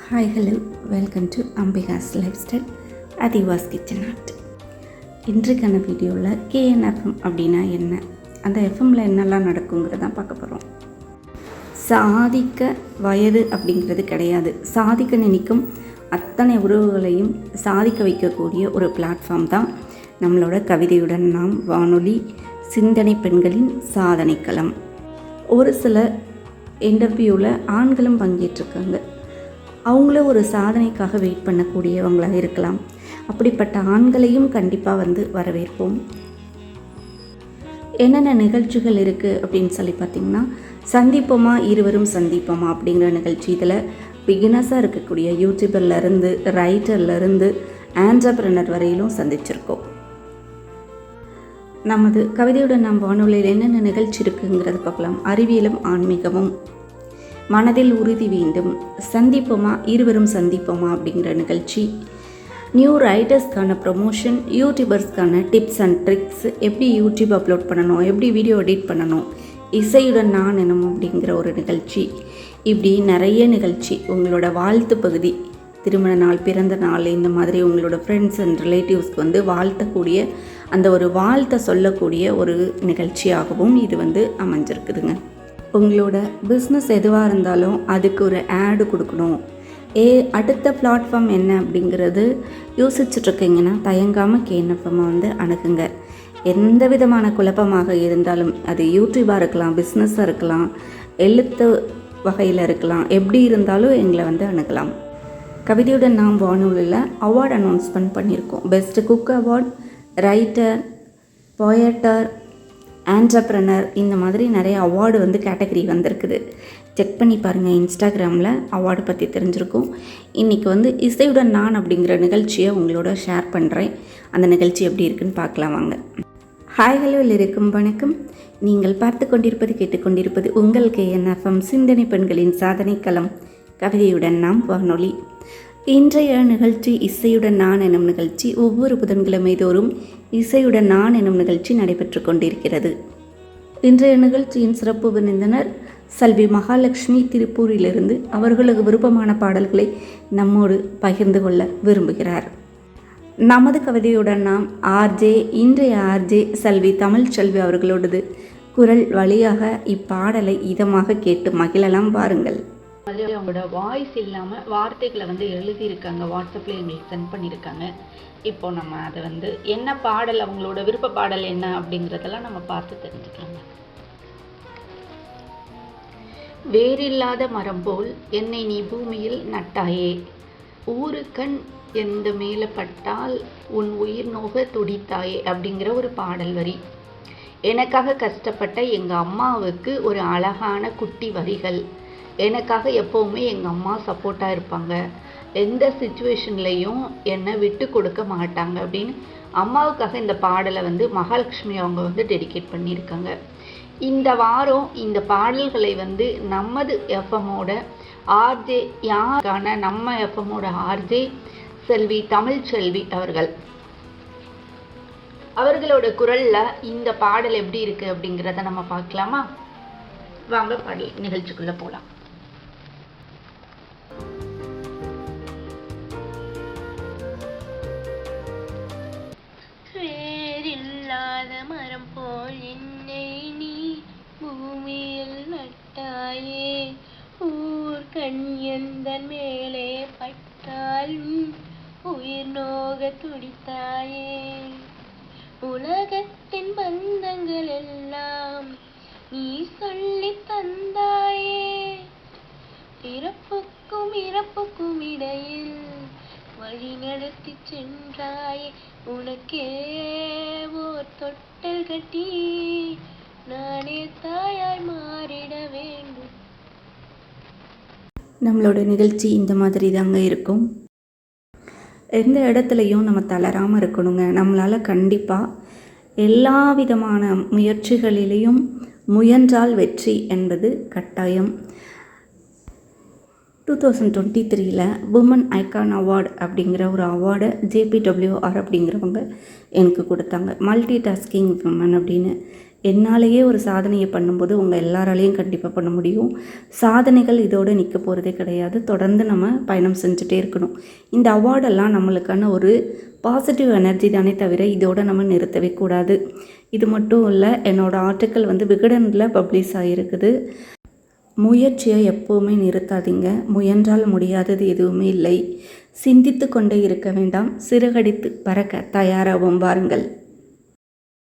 Hi hello, welcome to Ambika's life style அதிவாஸ் kitchen art. இன்றைக்கான வீடியோவில் கேஎன்எஃப்எம் அப்படின்னா என்ன, அந்த எஃப்எம்மில் என்னெல்லாம் நடக்குங்கிறதான் பார்க்க போகிறோம். சாதிக்க வயது அப்படிங்கிறது கிடையாது. சாதிக்க நினைக்கும் அத்தனை உறவுகளையும் சாதிக்க வைக்கக்கூடிய ஒரு பிளாட்ஃபார்ம் தான் நம்மளோட கவிதையுடன் நாம் வானொலி, சிந்தனை பெண்களின் சாதனை களம். ஒரு சில இன்டர்வியூவில் ஆண்களும் பங்கேற்றிருக்காங்க. அவங்கள ஒரு சாதனைக்காக வெயிட் பண்ணக்கூடியவங்களாக இருக்கலாம். அப்படிப்பட்ட ஆண்களையும் கண்டிப்பாக வரவேற்போம். என்னென்ன நிகழ்ச்சிகள் இருக்குது அப்படின்னு சொல்லி பார்த்திங்கன்னா, சந்திப்போமா இருவரும் சந்திப்போமா அப்படிங்கிற நிகழ்ச்சி. இதில் பிகினர்ஸாக இருக்கக்கூடிய யூடியூபர்லேருந்து ரைட்டர்லேருந்து ஆண்டர்பிரனர் வரையிலும் சந்திச்சிருக்கோம். நமது கவிதையுடன் நாம் வானொலியில் என்னென்ன நிகழ்ச்சி இருக்குங்கிறத பார்க்கலாம். அறிவியலும் ஆன்மீகமும், மனதில் உறுதி வேண்டும், சந்திப்போமா இருவரும் சந்திப்போமா அப்படிங்கிற நிகழ்ச்சி, நியூ ரைட்டர்ஸ்க்கான ப்ரொமோஷன், யூடியூபர்ஸ்க்கான டிப்ஸ் அண்ட் ட்ரிக்ஸ், எப்படி யூடியூப் அப்லோட் பண்ணணும், எப்படி வீடியோ எடிட் பண்ணணும், இசையுடன் நான் எனும் அப்படிங்கிற ஒரு நிகழ்ச்சி. இப்படி நிறைய நிகழ்ச்சி. உங்களோட வாழ்த்து பகுதி, திருமண நாள், பிறந்த நாள், இந்த மாதிரி உங்களோட ஃப்ரெண்ட்ஸ் அண்ட் ரிலேட்டிவ்ஸ்க்கு வாழ்த்தக்கூடிய அந்த ஒரு வாழ்த்தை சொல்லக்கூடிய ஒரு நிகழ்ச்சியாகவும் இது அமைஞ்சிருக்குதுங்க. உங்களோட பிஸ்னஸ் எதுவாக இருந்தாலும் அதுக்கு ஒரு ஆடு கொடுக்கணும், அடுத்த பிளாட்ஃபார்ம் என்ன அப்படிங்கிறது யோசிச்சுட்ருக்கீங்கன்னா தயங்காமல் கேஎன்எஃப்எம்மை அணுகுங்க. எந்த விதமான குழப்பமாக இருந்தாலும், அது யூடியூபாக இருக்கலாம், பிஸ்னஸாக இருக்கலாம், எழுத்து வகையில் இருக்கலாம், எப்படி இருந்தாலும் எங்களை அணுகலாம். கவிதையுடன் நாம் வானொலியில் அவார்டு அனௌன்ஸ்மெண்ட் பண்ணியிருக்கோம். பெஸ்ட்டு குக் அவார்ட், ரைட்டர், போயட்டர், ஆண்டர்பிரனர், இந்த மாதிரி நிறைய அவார்டு கேட்டகரி வந்திருக்குது. செக் பண்ணி பாருங்கள். இன்ஸ்டாகிராமில் அவார்டு பற்றி தெரிஞ்சிருக்கும். இன்றைக்கி இசையுடன் நான் அப்படிங்கிற நிகழ்ச்சியை உங்களோட ஷேர் பண்ணுறேன். அந்த நிகழ்ச்சி எப்படி இருக்குன்னு பார்க்கலாம் வாங்க. ஹாய் ஹலோவில் இருக்கும் வணக்கம். நீங்கள் பார்த்து கொண்டிருப்பது கேட்டுக்கொண்டிருப்பது உங்கள் கேஎன்எஃப்எம், சிந்தனை பெண்களின் சாதனை களம், கவிதையுடன் நாம் வானொலி. இன்றைய நிகழ்ச்சி இசையுடன் நான் எனும் நிகழ்ச்சி. ஒவ்வொரு புதன்கிழமை தோறும் இசையுடன் நான் எனும் நிகழ்ச்சி நடைபெற்று கொண்டிருக்கிறது. இன்றைய நிகழ்ச்சியின் சிறப்பு விருந்தினர் செல்வி மகாலட்சுமி திருப்பூரிலிருந்து அவர்களுக்கு விருப்பமான பாடல்களை நம்மோடு பகிர்ந்து கொள்ள விரும்புகிறார். நமது கவிதையுடன் நாம் இன்றைய ஆர்ஜே செல்வி தமிழ் செல்வி அவர்களோடது குரல் வழியாக இப்பாடலை இதமாக கேட்டு மகிழலாம். பாருங்கள். அதில் அவங்களோட வாய்ஸ் இல்லாமல் வார்த்தைகளை எழுதியிருக்காங்க, வாட்ஸ்அப்பில் எங்களுக்கு சென்ட் பண்ணியிருக்காங்க. இப்போ நம்ம அதை என்ன பாடல், அவங்களோட விருப்ப பாடல் என்ன அப்படிங்கிறதெல்லாம் நம்ம பார்த்து தெரிஞ்சுக்கலாங்க. வேறில்லாத மரம் போல் என்னை நீ பூமியில் நட்டாயே, ஊரு கண் எந்த மேலே பட்டால் உன் உயிர் நோக துடித்தாயே அப்படிங்கிற ஒரு பாடல் வரி. எனக்காக கஷ்டப்பட்ட எங்கள் அம்மாவுக்கு ஒரு அழகான குட்டி வரிகள். எனக்காக எப்போவுமே எங்கள் அம்மா சப்போர்ட்டாக இருப்பாங்க, எந்த சுச்சுவேஷன்லேயும் என்னை விட்டு கொடுக்க மாட்டாங்க அப்படின்னு அம்மாவுக்காக இந்த பாடலை மகாலட்சுமி அவங்க டெடிகேட் பண்ணியிருக்காங்க. இந்த வாரம் இந்த பாடல்களை நமது எஃப்எம்மோட ஆர்ஜே யாருக்கான நம்ம எஃப்எம்மோட ஆர்ஜே செல்வி தமிழ் செல்வி அவர்களோட குரலில் இந்த பாடல் எப்படி இருக்குது அப்படிங்கிறத நம்ம பார்க்கலாமா? வாங்க பாடல் நிகழ்ச்சிக்குள்ளே போகலாம். வேறில்லாத மரம் போல் என்னை நீ பூமியில் நட்டாயே, ஊர் கண் எந்தன் மேலே பட்டால் உயிர் நோக துடித்தாயே, உலகத்தின் பந்தங்கள் எல்லாம் நீ சொல்லி தந்தாயே, பிறப்புக்கும் இறப்புக்கும் இடையில் வழி நடத்தி சென்றாயே, உனக்கே ஓர் தொட்டல் கட்டி நானே தாயாய் மாறிட வேண்டும். நம்மளோட நிகழ்ச்சி இந்த மாதிரி தாங்க இருக்கும். எந்த இடத்துலையும் நம்ம தளராமல் இருக்கணுங்க. நம்மளால் கண்டிப்பாக எல்லா விதமான முயற்சிகளிலையும் முயன்றால் வெற்றி என்பது கட்டாயம். 2023 உமன் ஐகான் அவார்டு அப்படிங்கிற ஒரு அவார்டை JPWR அப்படிங்கிறவங்க எனக்கு கொடுத்தாங்க. மல்டி டாஸ்கிங் விமன் அப்படின்னு. என்னாலேயே ஒரு சாதனையை பண்ணும்போது உங்கள் எல்லாராலையும் கண்டிப்பாக பண்ண முடியும். சாதனைகள் இதோடு நிற்க போகிறதே கிடையாது. தொடர்ந்து நம்ம பயணம் செஞ்சுட்டே இருக்கணும். இந்த அவார்டெல்லாம் நம்மளுக்கான ஒரு பாசிட்டிவ் எனர்ஜி தானே தவிர இதோடு நம்ம நிறுத்தவே கூடாது. இது மட்டும் இல்லை, என்னோடய ஆர்டிக்கல் விகடனில் பப்ளிஷ் ஆகிருக்குது. முயற்சியை எப்போவுமே நிறுத்தாதீங்க. முயன்றால் முடியாதது எதுவுமே இல்லை. சிந்தித்து கொண்டே இருக்க வேண்டாம். சிறகடித்து பறக்க தயாராகவும் வாருங்கள்.